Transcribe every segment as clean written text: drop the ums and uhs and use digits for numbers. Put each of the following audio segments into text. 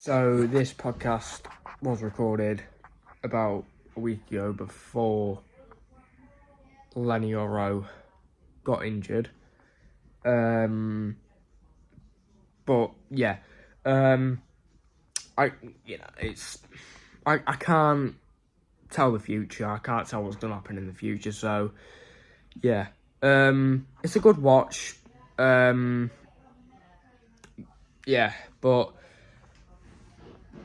So this podcast was recorded about a week ago before Leny Yoro got injured. But yeah, I can't tell the future. I can't tell what's gonna happen in the future. So yeah, it's a good watch. Yeah, but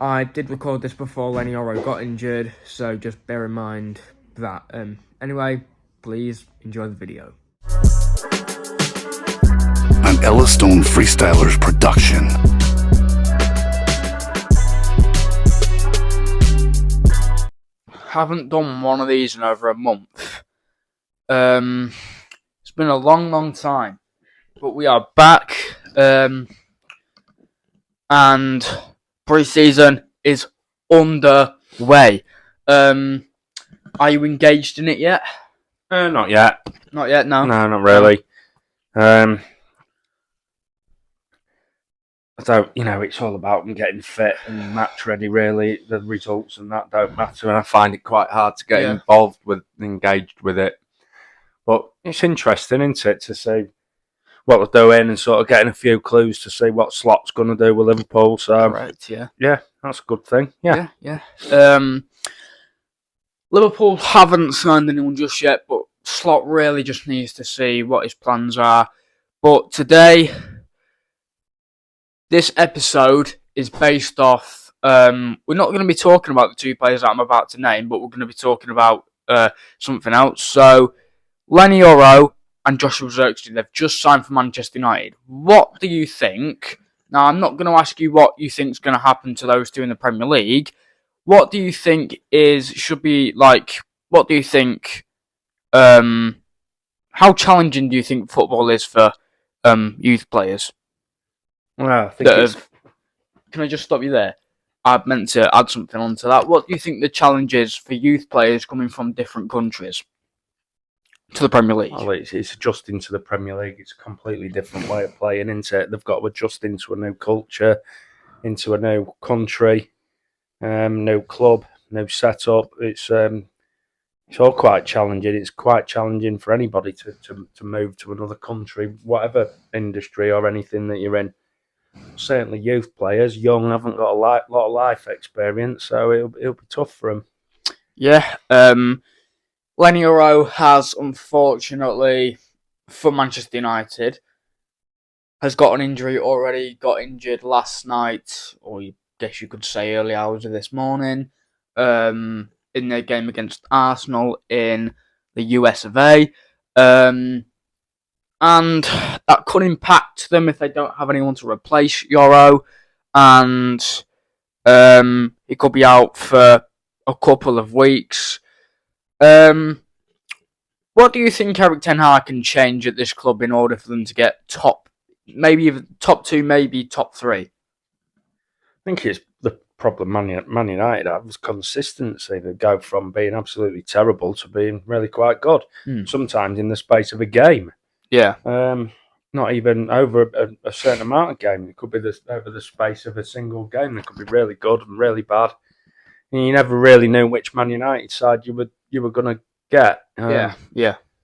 I did record this before Leny Yoro got injured, so just bear in mind that. Anyway, please enjoy the video. An Ellistone Freestylers production. Haven't done one of these in over a month. It's been a long time, but we are back. And pre-season is underway. Are you engaged in it yet? Not yet. Not yet, no. No, not really. So, it's all about getting fit and match ready, really. The results and that don't matter, and I find it quite hard to get engaged with it. But it's interesting, isn't it, to see what they're doing and sort of getting a few clues to see what Slot's going to do with Liverpool. So, Correct, yeah. Yeah, that's a good thing. Yeah. Liverpool haven't signed anyone just yet, but Slot really just needs to see what his plans are. But today, this episode is based off. We're not going to be talking about the two players that I'm about to name, but we're going to be talking about something else. So, Leny Yoro and Joshua Zirkzee, they've just signed for Manchester United. What do you think? Now, I'm not going to ask you what you think is going to happen to those two in the Premier League. What do you think should be like? What do you think? How challenging do you think football is for youth players? Well, I think Can I just stop you there? I meant to add something onto that. What do you think the challenge is for youth players coming from different countries to the Premier League? Well, it's adjusting to the Premier League. It's a completely different way of playing, isn't it? They've got to adjust into a new culture, into a new country, new club, new setup. It's all quite challenging. It's quite challenging for anybody to move to another country, whatever industry or anything that you're in. Certainly, youth players, young, haven't got a lot of life experience, so it'll be tough for them. Yeah. Leny Yoro has, unfortunately, for Manchester United, has got an injury already. Got injured last night, or I guess you could say early hours of this morning, in their game against Arsenal in the US of A. And that could impact them if they don't have anyone to replace Yoro. And he could be out for a couple of weeks. What do you think Erik ten Hag can change at this club in order for them to get top 2, maybe top 3? I think it's the problem Man United have is consistency. They go from being absolutely terrible to being really quite good. Sometimes in the space of a game. Yeah. Not even over a certain amount of game. It could be over the space of a single game. They could be really good and really bad. And you never really knew which Man United side you were going to get. Yeah.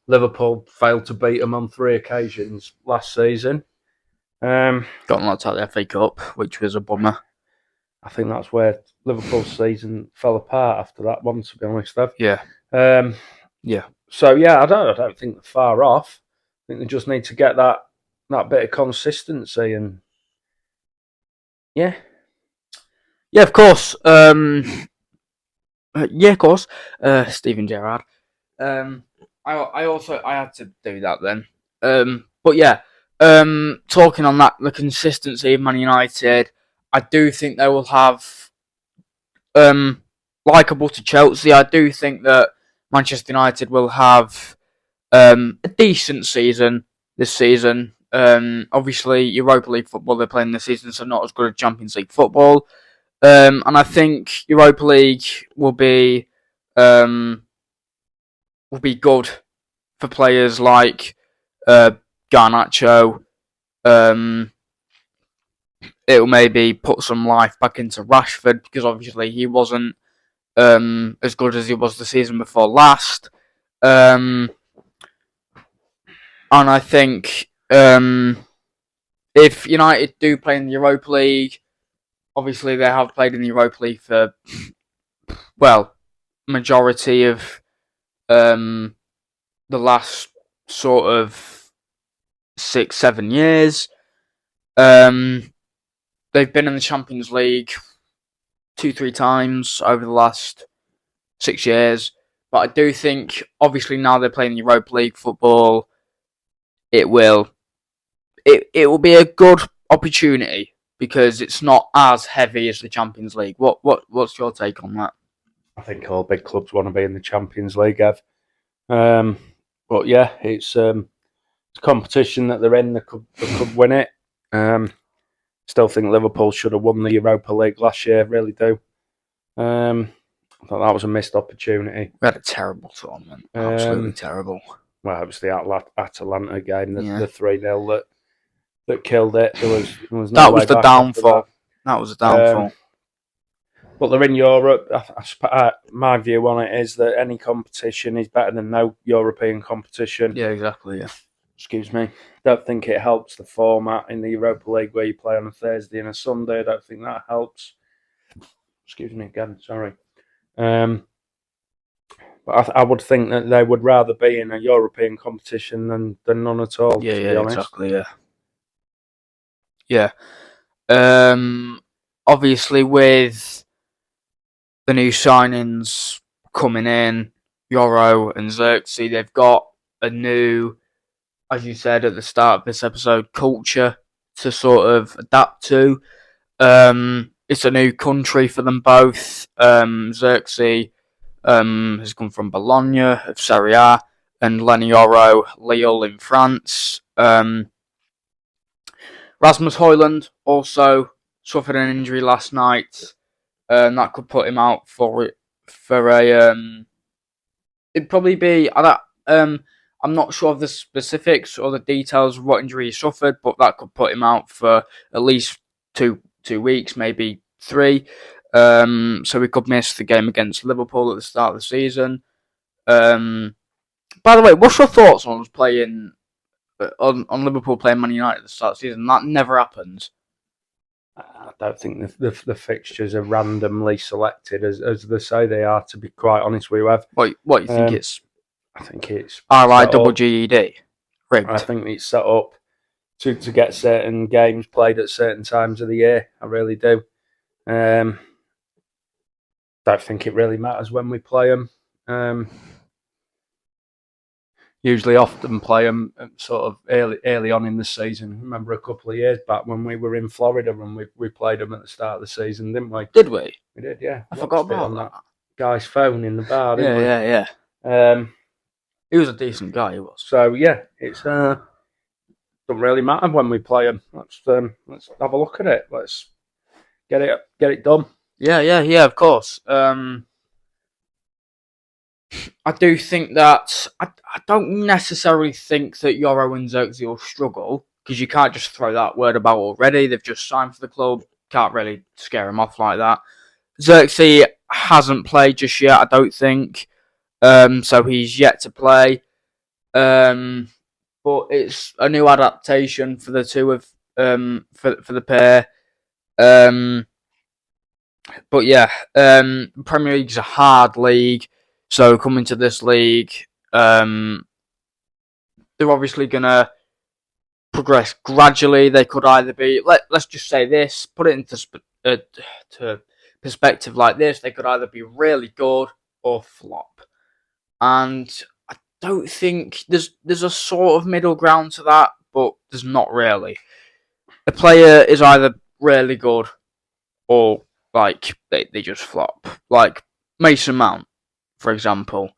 Liverpool failed to beat them on 3 occasions last season. Got knocked out of the FA Cup, which was a bummer. I think that's where Liverpool's season fell apart after that one, to be honest. Yeah. Yeah. So yeah, I don't think they're far off. I think they just need to get that bit of consistency and yeah. Yeah, of course. Yeah, of course. Steven Gerrard. I had to do that then. But yeah, talking on that, the consistency of Man United, I do think they will have, likeable to Chelsea. I do think that Manchester United will have a decent season this season. Obviously, Europa League football they're playing this season, so not as good as Champions League football. And I think Europa League will be good for players like Garnacho, it'll maybe put some life back into Rashford, because obviously he wasn't as good as he was the season before last. And I think if United do play in the Europa League, obviously they have played in the Europa League for, well, majority of the last sort of 6-7 years. They've been in the Champions League 2-3 times over the last 6 years. But I do think, obviously, now they're playing Europa League football, it will be a good opportunity, because it's not as heavy as the Champions League. What's your take on that? I think all big clubs want to be in the Champions League, Ev. But yeah, it's competition that they're in. They could win it. Still think Liverpool should have won the Europa League last year. Really do. I thought that was a missed opportunity. We had a terrible tournament. Absolutely terrible. Well, it was the Atalanta game, the Yeah. 3-0 that killed it. There was no That way was the back after downfall. That was the downfall. But they're in Europe. My view on it is that any competition is better than no European competition. Yeah, exactly. Yeah. Excuse me. Don't think it helps the format in the Europa League where you play on a Thursday and a Sunday. I don't think that helps. Excuse me again. Sorry. But I would think that they would rather be in a European competition than none at all. Yeah, to be honest. exactly. Yeah. Obviously, with the new signings coming in, Yoro and Zirkzee, they've got a new, as you said at the start of this episode, culture to sort of adapt to. It's a new country for them both. Zirkzee has come from Bologna of Serie A, and Leny Lille in France. Rasmus Højlund also suffered an injury last night, and that could put him out for a. It'd probably be. I'm not sure of the specifics or the details of what injury he suffered, but that could put him out for at least two weeks, maybe 3. So we could miss the game against Liverpool at the start of the season. By the way, what's your thoughts on us playing on Liverpool playing Man United at the start of the season? That never happens. I don't think the fixtures are randomly selected as they say they are. To be quite honest with you, Ev. What you think it's? I think it's RIGGED. Rigged. I think it's set up to get certain games played at certain times of the year. I really do. Don't think it really matters when we play them. Usually often play them sort of early on in the season. I remember a couple of years back when we were in Florida and we played them at the start of the season, didn't we? Did we? We did, yeah. I forgot about that. Guy's phone in the bar, didn't we? Yeah. He was a decent guy, he was. So, yeah, it's doesn't really matter when we play them. Let's have a look at it. Let's get it done. Yeah, of course. I do think that I don't necessarily think that Yoro and Zirkzee will struggle, because you can't just throw that word about already. They've just signed for the club. Can't really scare them off like that. Zirkzee hasn't played just yet, I don't think. So he's yet to play. But it's a new adaptation for the two of for the pair. But yeah, Premier League's a hard league. So coming to this league, they're obviously going to progress gradually. They could either be, let's just say this, put it into to perspective like this, they could either be really good or flop. And I don't think there's a sort of middle ground to that, but there's not really. A player is either really good or like they just flop. Like Mason Mount, for example,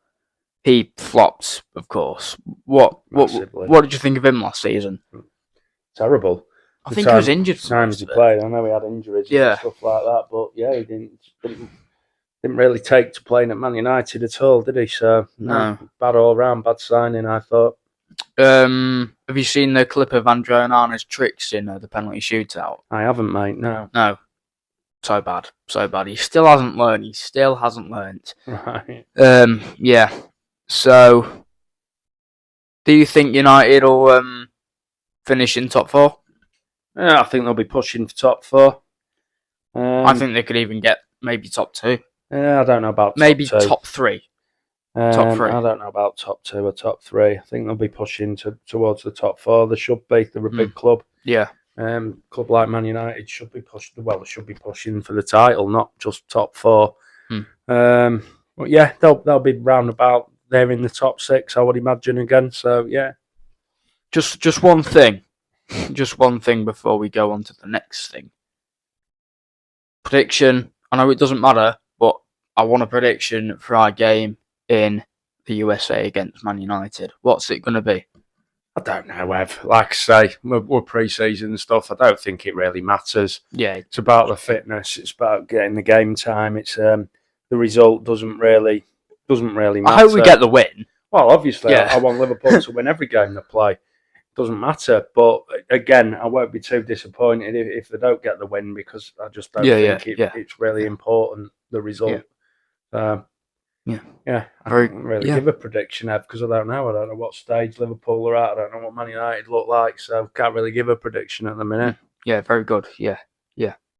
he flopped, of course. What did you think of him last season? Terrible. I think he was injured. Times he played, I know he had injuries and stuff like that, but yeah, he didn't really take to playing at Man United at all, did he? So no, bad all round, bad signing, I thought. Have you seen the clip of Andre Onana's tricks in the penalty shootout? I haven't, mate. No. No. So bad. So bad. He still hasn't learned. He still hasn't learned. Right. Yeah. So, do you think United will finish in top 4? Yeah, I think they'll be pushing for top 4. I think they could even get maybe top 2. Yeah, I don't know about maybe top 2. top 3. Top 3. I don't know about top 2 or top 3. I think they'll be pushing towards the top 4. They should be. They're a big club. Yeah. Club like Man United should be pushing. Well, they should be pushing for the title, not just top 4. But yeah, they'll be round about there in the top 6, I would imagine again. So yeah. Just one thing. Just one thing before we go on to the next thing. Prediction. I know it doesn't matter, but I want a prediction for our game in the USA against Man United. What's it going to be? I don't know, Ev. Like I say, we're pre-season and stuff. I don't think it really matters. Yeah. It's about the fitness. It's about getting the game time. It's the result doesn't really matter. I hope we get the win. Well, obviously, Yeah. I want Liverpool to win every game they play. Doesn't matter. But again, I won't be too disappointed if they don't get the win because I just don't think it's really important, the result. Yeah. I can't really give a prediction, Ev, because I don't know. I don't know what stage Liverpool are at. I don't know what Man United look like, so I can't really give a prediction at the minute. Yeah, very good. Yeah.